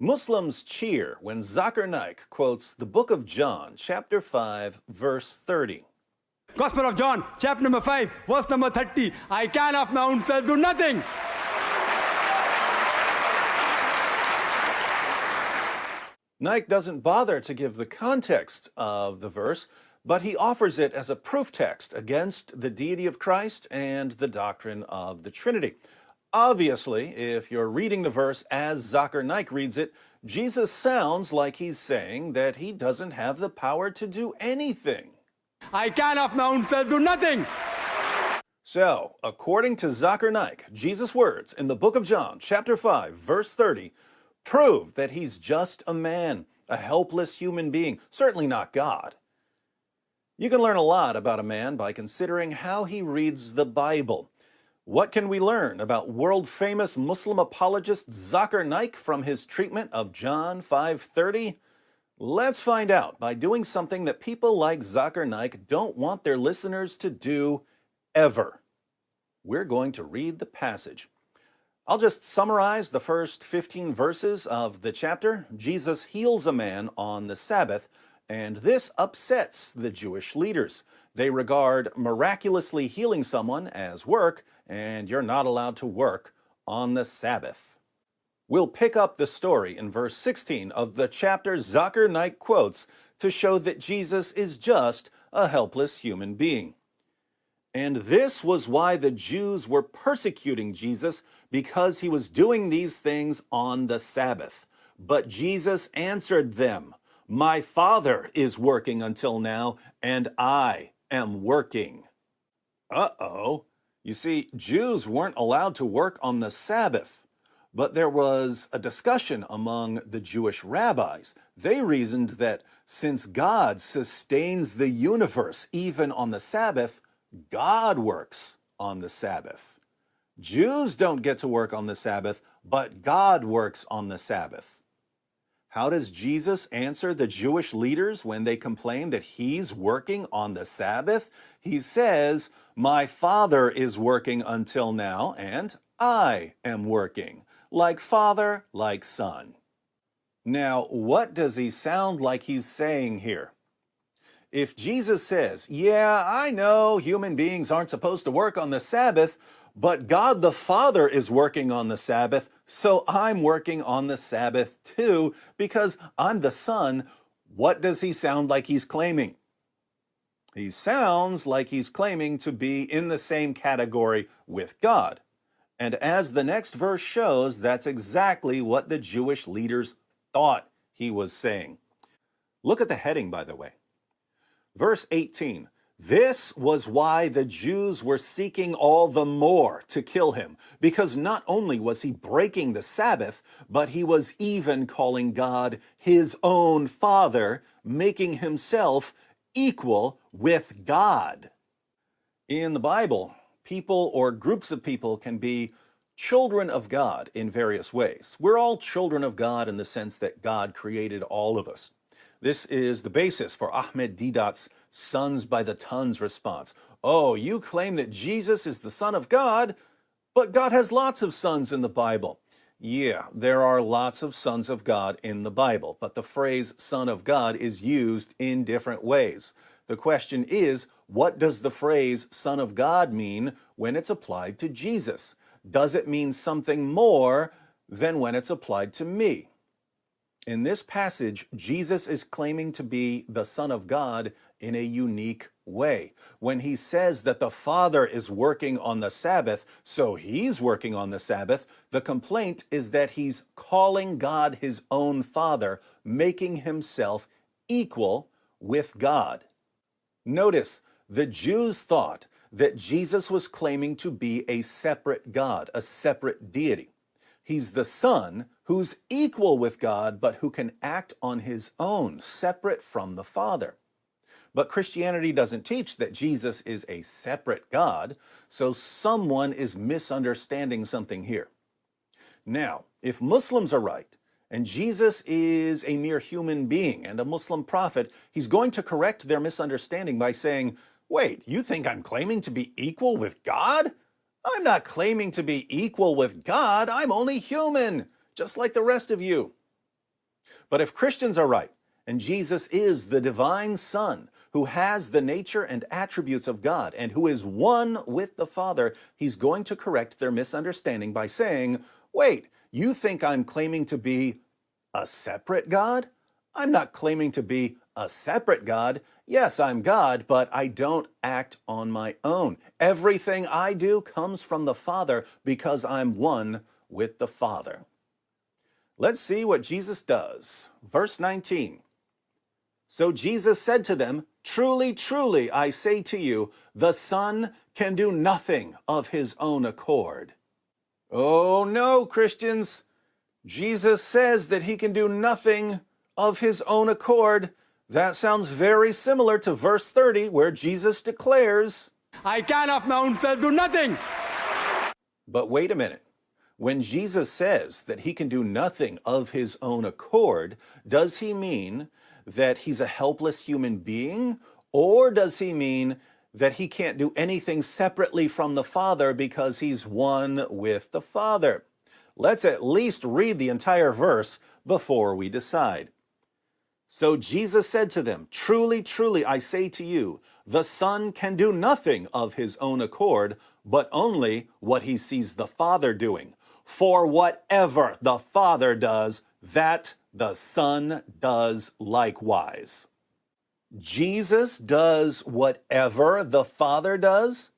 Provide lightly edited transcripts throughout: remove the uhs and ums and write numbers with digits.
Muslims cheer when Zakir Naik quotes the book of John, chapter 5, verse 30. Gospel of John, chapter number 5, verse number 30. I can of my own self do nothing. Naik doesn't bother to give the context of the verse, but he offers it as a proof text against the deity of Christ and the doctrine of the Trinity. Obviously, if you're reading the verse as Zakir Naik reads it, Jesus sounds like he's saying that he doesn't have the power to do anything. I can of my own self do nothing. So, according to Zakir Naik, Jesus' words in the book of John, chapter 5, verse 30, prove that he's just a man, a helpless human being, certainly not God. You can learn a lot about a man by considering how he reads the Bible. What can we learn about world-famous Muslim apologist Zakir Naik from his treatment of John 5:30? Let's find out by doing something that people like Zakir Naik don't want their listeners to do ever. We're going to read the passage. I'll just summarize the first 15 verses of the chapter. Jesus heals a man on the Sabbath, and this upsets the Jewish leaders. They regard miraculously healing someone as work, and you're not allowed to work on the Sabbath. We'll pick up the story in verse 16 of the chapter Zakir Naik quotes to show that Jesus is just a helpless human being. And this was why the Jews were persecuting Jesus, because he was doing these things on the Sabbath. But Jesus answered them, "My Father is working until now, and I am working." Uh-oh. You see, Jews weren't allowed to work on the Sabbath, but there was a discussion among the Jewish rabbis. They reasoned that since God sustains the universe even on the Sabbath, God works on the Sabbath. Jews don't get to work on the Sabbath, but God works on the Sabbath. How does Jesus answer the Jewish leaders when they complain that he's working on the Sabbath? He says, "My Father is working until now, and I am working." Like Father, like Son. Now, what does he sound like he's saying here? If Jesus says, "Yeah, I know human beings aren't supposed to work on the Sabbath, but God the Father is working on the Sabbath, so I'm working on the Sabbath too, because I'm the Son," what does he sound like he's claiming? He sounds like he's claiming to be in the same category with God. And as the next verse shows, that's exactly what the Jewish leaders thought he was saying. Look at the heading, by the way. Verse 18, "This was why the Jews were seeking all the more to kill him, because not only was he breaking the Sabbath, but he was even calling God his own Father, making himself equal with God." In the Bible, people or groups of people can be children of God in various ways. We're all children of God in the sense that God created all of us. This is the basis for Ahmed Deedat's sons by the tons response. "Oh, you claim that Jesus is the Son of God, but God has lots of sons in the Bible." Yeah, there are lots of sons of God in the Bible, but the phrase Son of God is used in different ways. The question is, what does the phrase Son of God mean when it's applied to Jesus? Does it mean something more than when it's applied to me? In this passage, Jesus is claiming to be the Son of God in a unique way. When he says that the Father is working on the Sabbath, so he's working on the Sabbath, the complaint is that he's calling God his own Father, making himself equal with God. Notice, the Jews thought that Jesus was claiming to be a separate God, a separate deity. He's the Son who's equal with God, but who can act on his own, separate from the Father. But Christianity doesn't teach that Jesus is a separate God, so someone is misunderstanding something here. Now, if Muslims are right, and Jesus is a mere human being and a Muslim prophet, he's going to correct their misunderstanding by saying, "Wait, you think I'm claiming to be equal with God? I'm not claiming to be equal with God. I'm only human, just like the rest of you." But if Christians are right, and Jesus is the divine Son who has the nature and attributes of God and who is one with the Father, he's going to correct their misunderstanding by saying, wait, you think I'm claiming to be a separate God? I'm not claiming to be a separate God. Yes, I'm God, but I don't act on my own. Everything I do comes from the Father because I'm one with the Father. Let's see what Jesus does. Verse 19. So Jesus said to them, truly, truly, I say to you, the Son can do nothing of his own accord. Oh no, Christians. Jesus says that he can do nothing of his own accord. That sounds very similar to verse 30, where Jesus declares, I can of my own self do nothing. But wait a minute. When Jesus says that he can do nothing of his own accord, does he mean that he's a helpless human being? Or does he mean that he can't do anything separately from the Father because he's one with the Father? Let's at least read the entire verse before we decide. So Jesus said to them, truly, truly, I say to you, the Son can do nothing of his own accord, but only what he sees the Father doing. For whatever the Father does, that the Son does likewise. Jesus does whatever the Father does?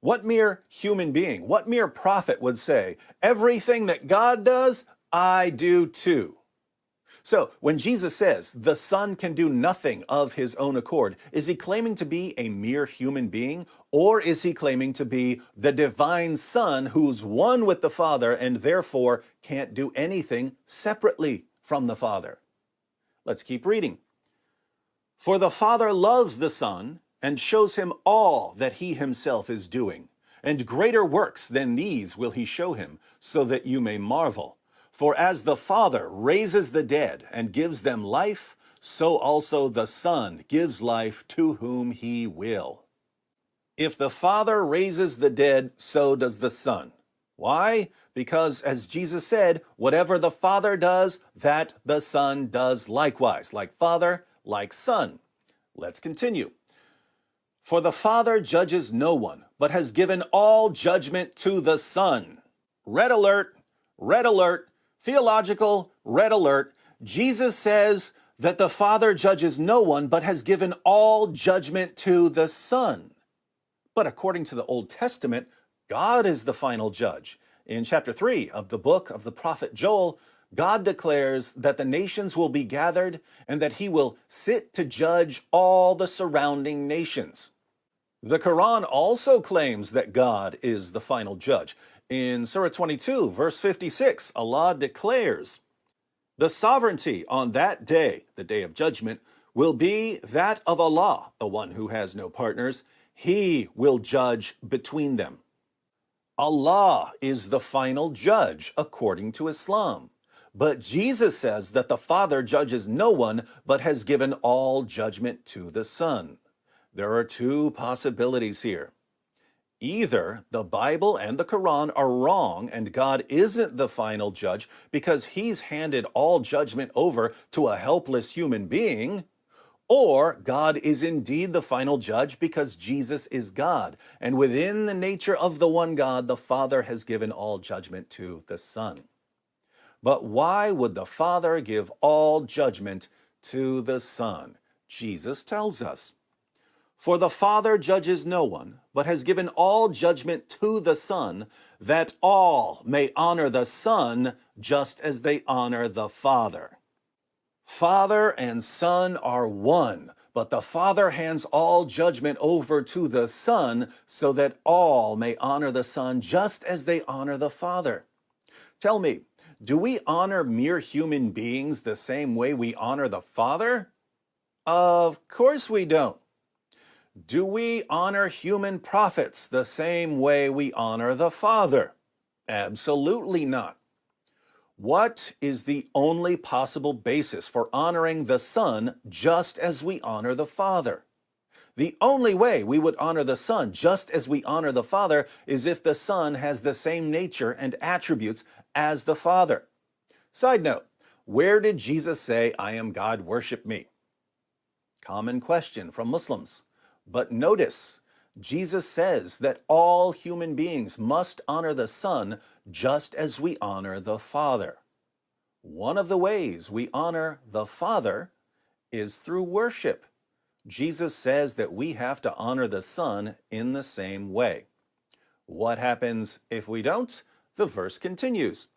What mere human being, what mere prophet would say, everything that God does, I do too? So when Jesus says the Son can do nothing of his own accord, is he claiming to be a mere human being, or is he claiming to be the divine Son who's one with the Father and therefore can't do anything separately from the Father? Let's keep reading. For the Father loves the Son and shows him all that he himself is doing, and greater works than these will he show him, so that you may marvel. For as the Father raises the dead and gives them life, so also the Son gives life to whom he will. If the Father raises the dead, so does the Son. Why? Because, as Jesus said, whatever the Father does, that the Son does likewise. Like Father, like Son. Let's continue. For the Father judges no one, but has given all judgment to the Son. Red alert, red alert. Theological red alert. Jesus says that the Father judges no one, but has given all judgment to the Son. But according to the Old Testament, God is the final judge. In chapter 3 of the book of the prophet Joel, God declares that the nations will be gathered and that he will sit to judge all the surrounding nations. The Quran also claims that God is the final judge. In Surah 22, verse 56, Allah declares, the sovereignty on that day, the day of judgment, will be that of Allah, the one who has no partners. He will judge between them. Allah is the final judge according to Islam. But Jesus says that the Father judges no one, but has given all judgment to the Son. There are two possibilities here. Either the Bible and the Quran are wrong and God isn't the final judge because he's handed all judgment over to a helpless human being, or God is indeed the final judge because Jesus is God, and within the nature of the one God, the Father has given all judgment to the Son. But why would the Father give all judgment to the Son? Jesus tells us. For the Father judges no one, but has given all judgment to the Son, that all may honor the Son just as they honor the Father. Father and Son are one, but the Father hands all judgment over to the Son so that all may honor the Son just as they honor the Father. Tell me, do we honor mere human beings the same way we honor the Father? Of course we don't. Do we honor human prophets the same way we honor the Father? Absolutely not. What is the only possible basis for honoring the Son just as we honor the Father? The only way we would honor the Son just as we honor the Father is if the Son has the same nature and attributes as the Father. Side note, Where did Jesus say, I am God, worship me? Common question from Muslims. But notice, Jesus says that all human beings must honor the Son just as we honor the Father. One of the ways we honor the Father is through worship. Jesus says that we have to honor the Son in the same way. What happens if we don't? The verse continues.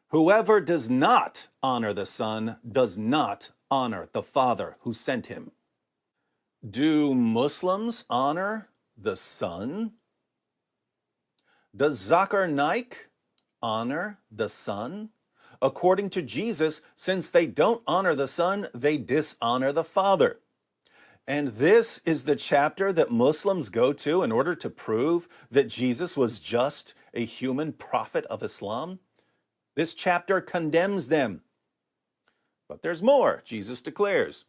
Whoever does not honor the Son does not honor the Father who sent him. Do Muslims honor the Son? Does ذاكر Naik honor the Son? According to Jesus, since they don't honor the Son, they dishonor the Father. And this is the chapter that Muslims go to in order to prove that Jesus was just a human prophet of Islam. This chapter condemns them. But there's more. Jesus declares,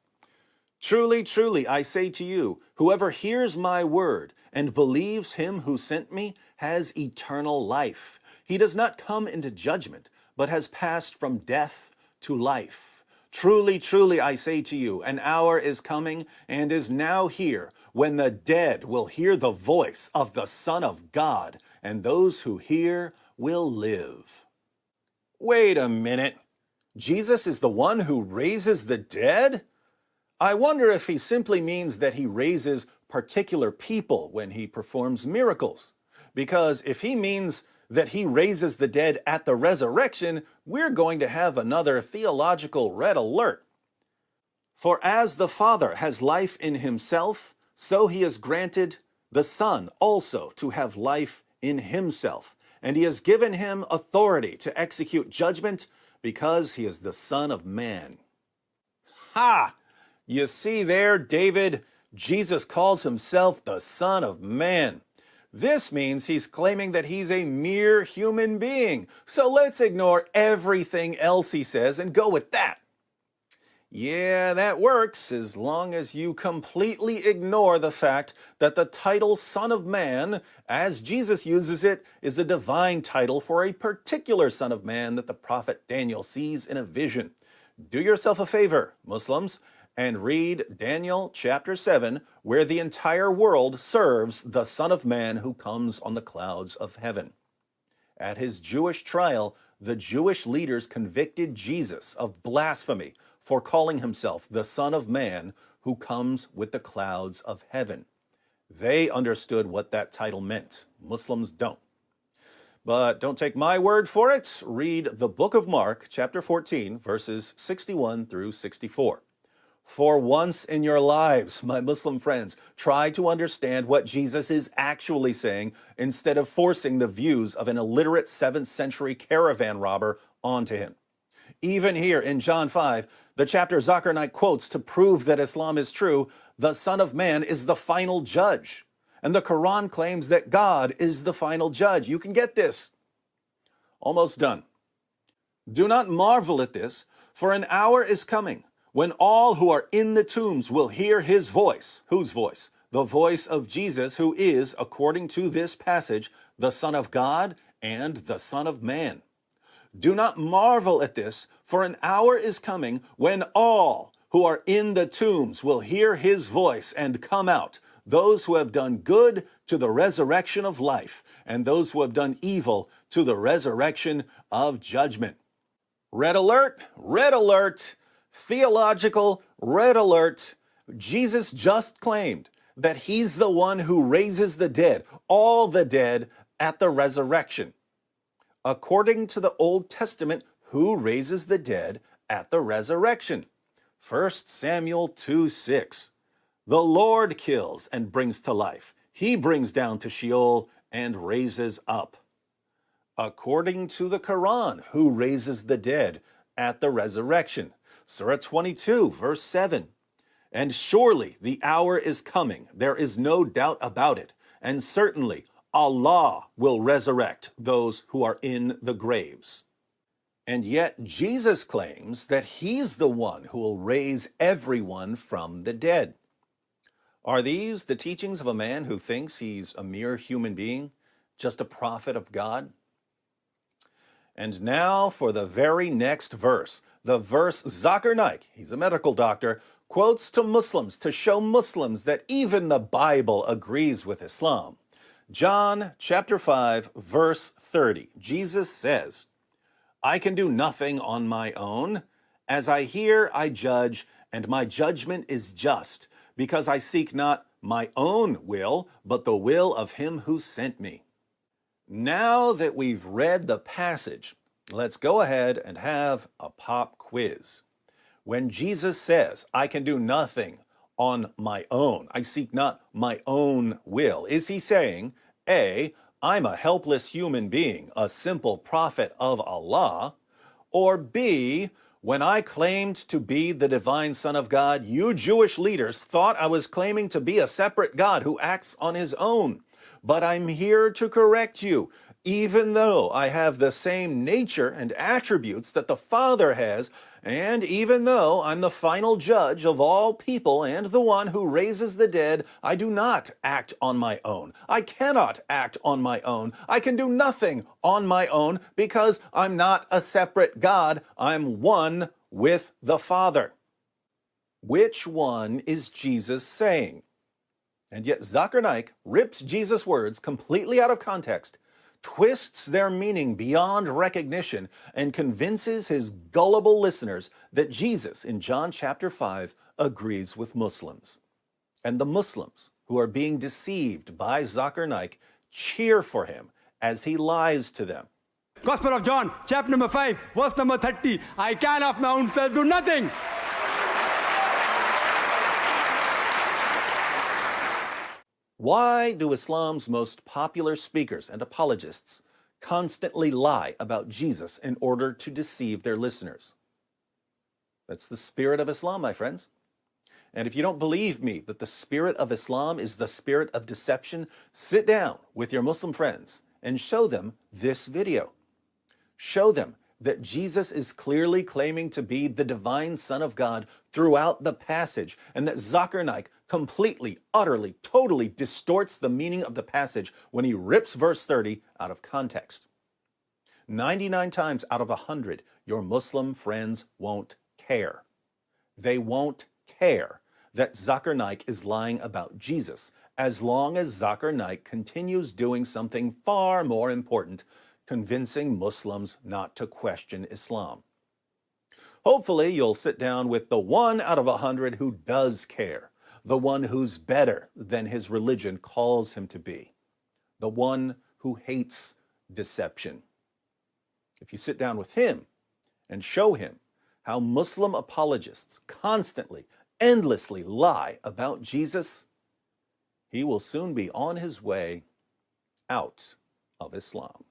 Truly, truly, I say to you, whoever hears my word and believes him who sent me has eternal life. He does not come into judgment, but has passed from death to life. Truly, truly, I say to you, an hour is coming and is now here when the dead will hear the voice of the Son of God, and those who hear will live. Wait a minute. Jesus is the one who raises the dead? I wonder if he simply means that he raises particular people when he performs miracles. Because if he means that he raises the dead at the resurrection, we're going to have another theological red alert. For as the Father has life in himself, so he has granted the Son also to have life in himself. And he has given him authority to execute judgment because he is the Son of Man. Ha! You see there, David, Jesus calls himself the Son of Man. This means he's claiming that he's a mere human being. So let's ignore everything else he says and go with that. Yeah, that works as long as you completely ignore the fact that the title Son of Man, as Jesus uses it, is a divine title for a particular Son of Man that the prophet Daniel sees in a vision. Do yourself a favor, Muslims, and read Daniel chapter 7, where the entire world serves the Son of Man who comes on the clouds of heaven. At his Jewish trial, the Jewish leaders convicted Jesus of blasphemy for calling himself the Son of Man who comes with the clouds of heaven. They understood what that title meant. Muslims don't. But don't take my word for it. Read the book of Mark, chapter 14, verses 61 through 64. For once in your lives, my Muslim friends, try to understand what Jesus is actually saying instead of forcing the views of an illiterate 7th century caravan robber onto him. Even here in John 5, the chapter ذاكر Naik quotes to prove that Islam is true, the Son of Man is the final judge. And the Quran claims that God is the final judge. You can get this. Almost done. Do not marvel at this, for an hour is coming when all who are in the tombs will hear his voice. Whose voice? The voice of Jesus, who is, according to this passage, the Son of God and the Son of Man. Do not marvel at this, for an hour is coming when all who are in the tombs will hear his voice and come out, those who have done good to the resurrection of life, and those who have done evil to the resurrection of judgment. Red alert, red alert. Theological red alert. Jesus just claimed that he's the one who raises the dead, all the dead, at the resurrection. According to the Old Testament, who raises the dead at the resurrection? 1 Samuel 2:6. The Lord kills and brings to life. He brings down to Sheol and raises up. According to the Quran, who raises the dead at the resurrection? Surah 22, verse 7. And surely the hour is coming, there is no doubt about it, and certainly Allah will resurrect those who are in the graves. And yet Jesus claims that he's the one who will raise everyone from the dead. Are these the teachings of a man who thinks he's a mere human being, just a prophet of God? And now for the very next verse, the verse ذاكر Naik, he's a medical doctor, quotes to Muslims to show Muslims that even the Bible agrees with Islam. John chapter 5, verse 30, Jesus says, I can do nothing on my own. As I hear, I judge, and my judgment is just, because I seek not my own will, but the will of him who sent me. Now that we've read the passage, let's go ahead and have a pop quiz. When Jesus says, I can do nothing on my own, I seek not my own will, is he saying, A, I'm a helpless human being, a simple prophet of Allah, or B, when I claimed to be the divine Son of God, you Jewish leaders thought I was claiming to be a separate God who acts on his own. But I'm here to correct you. Even though I have the same nature and attributes that the Father has, and even though I'm the final judge of all people and the one who raises the dead, I do not act on my own. I cannot act on my own. I can do nothing on my own because I'm not a separate God. I'm one with the Father. Which one is Jesus saying? And yet ذاكر Naik rips Jesus' words completely out of context, twists their meaning beyond recognition, and convinces his gullible listeners that Jesus in John chapter 5 agrees with Muslims. And the Muslims who are being deceived by ذاكر Naik cheer for him as he lies to them. Gospel of John, chapter number 5, verse number 30. I can of my own self do nothing. Why do Islam's most popular speakers and apologists constantly lie about Jesus in order to deceive their listeners? That's the spirit of Islam, my friends. And if you don't believe me that the spirit of Islam is the spirit of deception, sit down with your Muslim friends and show them this video. Show them that Jesus is clearly claiming to be the divine Son of God throughout the passage, and that ذاكر Naik completely, utterly, totally distorts the meaning of the passage when he rips verse 30 out of context. 99 times out of 100, your Muslim friends won't care. They won't care that ذاكر Naik is lying about Jesus, as long as ذاكر Naik continues doing something far more important, convincing Muslims not to question Islam. Hopefully, you'll sit down with the 1 out of 100 who does care, the one who's better than his religion calls him to be, the one who hates deception. If you sit down with him and show him how Muslim apologists constantly, endlessly lie about Jesus, he will soon be on his way out of Islam.